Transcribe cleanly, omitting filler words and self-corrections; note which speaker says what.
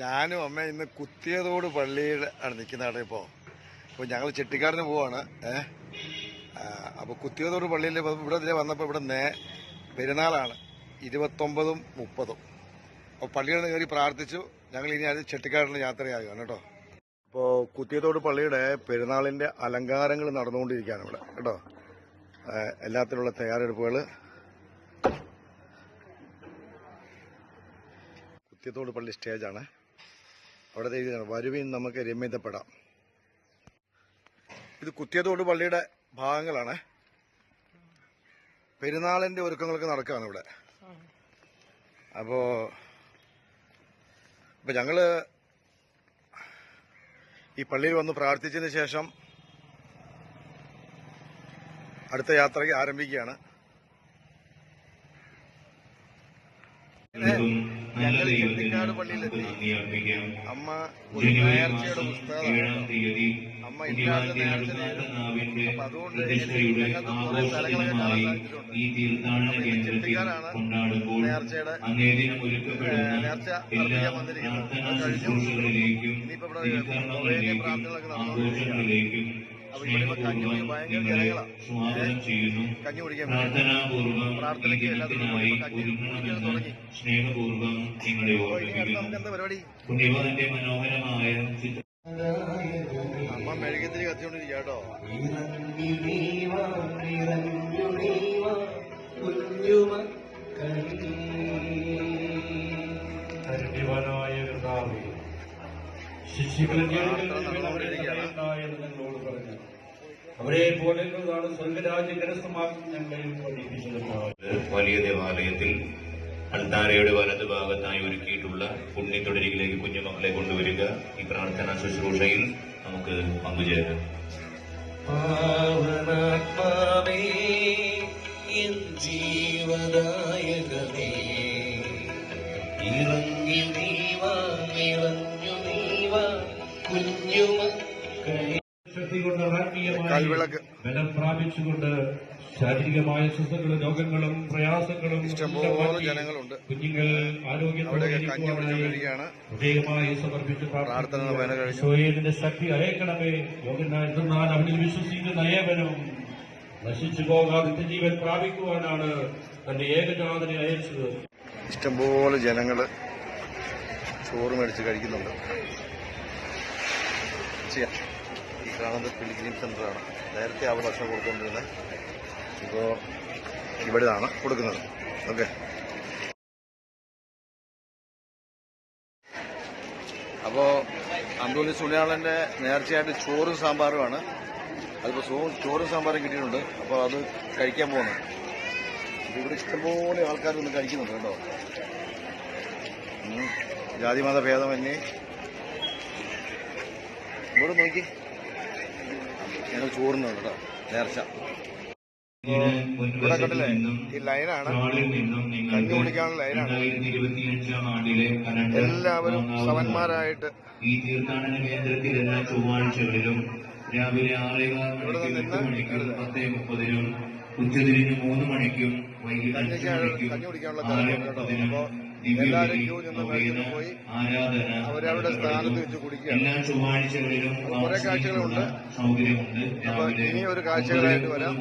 Speaker 1: ഞാനും അമ്മ ഇന്ന് കുത്തിയതോട് പള്ളിയിൽ ആണ് നിൽക്കുന്നതാണ്. ഇപ്പോൾ ഞങ്ങൾ ചെട്ടിക്കാടിന് പോവാണ്. അപ്പോൾ കുത്തിയതോട് പള്ളിയിൽ ഇവിടെ വന്നപ്പോൾ ഇവിടെ പെരുന്നാളാണ് 29-ഉം 30-ഉം. അപ്പോൾ പള്ളിയിൽ നിന്ന് കയറി പ്രാർത്ഥിച്ചു. ഞങ്ങൾ ഇനി അത് ചെട്ടിക്കാടിന് യാത്രയാകുകയാണ് കേട്ടോ. അപ്പോൾ കുത്തിയതോട് പള്ളിയുടെ പെരുന്നാളിൻ്റെ അലങ്കാരങ്ങൾ നടന്നുകൊണ്ടിരിക്കുകയാണ് ഇവിടെ കേട്ടോ. എല്ലാത്തിനുള്ള തയ്യാറെടുപ്പുകൾ. കുത്തിയതോട് പള്ളി സ്റ്റേജാണ്. അവിടെ വരുവിൻ നമുക്ക് രമ്യതപ്പെടാം. ഇത് കുത്തിയതോട് പള്ളിയുടെ ഭാഗങ്ങളാണ്. പെരുന്നാളിന്റെ ഒരുക്കങ്ങളൊക്കെ നടക്കുകയാണ് ഇവിടെ. അപ്പോ ഞങ്ങള് ഈ പള്ളിയിൽ വന്ന് പ്രാർത്ഥിച്ചതിന് ശേഷം അടുത്ത യാത്രയ്ക്ക് ആരംഭിക്കുകയാണ്. ഞങ്ങൾ ചെട്ടിക്കാട് പള്ളിയിലെത്തി. അമ്മ ഒരു നേർച്ചയുടെ പുസ്തകമാണ്. അമ്മ ഇല്ലാത്ത നേർച്ച നേരും. അപ്പൊ അതുകൊണ്ട് ഞങ്ങൾക്ക് കുറെ സ്ഥലങ്ങളൊക്കെ കാണാൻ സാധിച്ചിട്ടുണ്ട്. ചെട്ടിക്കാടാണ് നേർച്ചയുടെ നേർച്ച അർപ്പിക്കാൻ വന്നിരിക്കുന്നത്. അത് കഴിഞ്ഞു. ഇനിയിപ്പോ ഇവിടെ മൊബൈലിലെ പ്രാർത്ഥനകളൊക്കെ നടന്നുകൊണ്ടിരിക്കുകയാണ്. അപ്പൊ ഇവിടെ കഞ്ഞി ഭയങ്കര ജനങ്ങളാണ്. കഞ്ഞി കുടിക്കാൻ പ്രാർത്ഥനയ്ക്ക് എല്ലാത്തിനും കഞ്ഞി കുടിക്കാൻ തുടങ്ങി. നമുക്ക് എന്താ പരിപാടി? അമ്മ മെഴുകുതിരി കത്തിക്കൊണ്ടിരിക്കുക കേട്ടോ.
Speaker 2: അവരെ പോലെയുള്ളതാണ് സ്വർഗരാജ്യ കരസ്ഥമാക്കി ഞങ്ങളെ പഠിപ്പിച്ചത്. വലിയ ദേവാലയത്തിൽ അൾത്താരയുടെ വലതു ഭാഗത്തായി ഒരുക്കിയിട്ടുള്ള പുണ്യത്തൊടരികിലേക്ക് കുഞ്ഞുമക്കളെ കൊണ്ടുവരിക. ഈ പ്രാർത്ഥനാ ശുശ്രൂഷയിൽ നമുക്ക് പങ്കുചേരാം. പാവനാത്മാവേ എൻ ജീവദായകനേ, ഇറങ്ങി നീവാ നിറഞ്ഞു നീവാ കുഞ്ഞുമക്കളെ. ശക്തി കൊണ്ട് ആത്മീയമായി ബലം പ്രാപിച്ചുകൊണ്ട് ശാരീരികമായ അസ്വസ്ഥതകളും രോഗങ്ങളും പ്രയാസങ്ങളും
Speaker 1: ഇഷ്ടംപോലെ ജനങ്ങളുണ്ട്.
Speaker 2: കുഞ്ഞുങ്ങൾ ആരോഗ്യത്തോടെ ഹൃദയമായി സമർപ്പിച്ച് പ്രാർത്ഥന. ശക്തി അയക്കണമേ. യോഗനായിരുന്നാൽ അവനിൽ വിശ്വസിക്കുന്ന ഏവനും നശിച്ചു പോകാതെ ജീവൻ പ്രാപിക്കുവാനാണ് തന്റെ ഏകജാതനെ അയച്ചത്.
Speaker 1: ഇഷ്ടംപോലെ ജനങ്ങള് ചോറ് മേടിച്ച് കഴിക്കുന്നുണ്ട്. ഈ കാണുന്നത് പിൽഗ്രിം സെന്ററാണ്. നേരത്തെ അവിടെ ഭക്ഷണം കൊടുത്തുകൊണ്ടിരുന്നത്. ഇപ്പോൾ ഇവിടെയാണ് കൊടുക്കുന്നത്. ഓക്കെ. അപ്പോൾ അന്തോണി സുണിയാളന്റെ നേർച്ചയായിട്ട് ചോറും സാമ്പാറുമാണ്. അതിപ്പോൾ ചോറും സാമ്പാറും കിട്ടിയിട്ടുണ്ട്. അപ്പോൾ അത് കഴിക്കാൻ പോകുന്നു. ഇവിടെ ഇഷ്ടംപോലെ ആൾക്കാർ ഒന്ന് കഴിക്കുന്നുണ്ട് കേട്ടോ. ജാതിമത ഭേദമന്യേ ഇവിടെ നോക്കി ഞങ്ങൾ ചോറുന്നുണ്ട് കേട്ടോ. നേർച്ച ഇവിടെ കണ്ടില്ലേ? ഈ ലൈനാണ് കഞ്ഞി കുടിക്കാനുള്ള ലൈനാണ്. എല്ലാവരും സമന്മാരായിട്ട്
Speaker 2: ഈ തീർത്ഥാടന കേന്ദ്രത്തിൽ എല്ലാ ചൊവ്വാഴ്ചകളിലും രാവിലെ 6:15 മണിക്കും 10:30 ഉച്ചതിരിഞ്ഞ് 3 മണിക്കും വൈകിട്ട് 5 മണിക്കും 6:30
Speaker 1: എല്ലാവരും ക്യൂ നിന്ന് മേടിച്ചു പോയി അവരവരുടെ സ്ഥാനത്ത് വെച്ച് കുടിക്കുകയാണ്.
Speaker 2: എല്ലാ ചൊവ്വാഴ്ചകളിലും
Speaker 1: കുറെ കാഴ്ചകളുണ്ട്.
Speaker 2: സൗകര്യമുണ്ട്.
Speaker 1: അപ്പൊ ഇനി ഒരു കാഴ്ചകളായിട്ട് വരാം.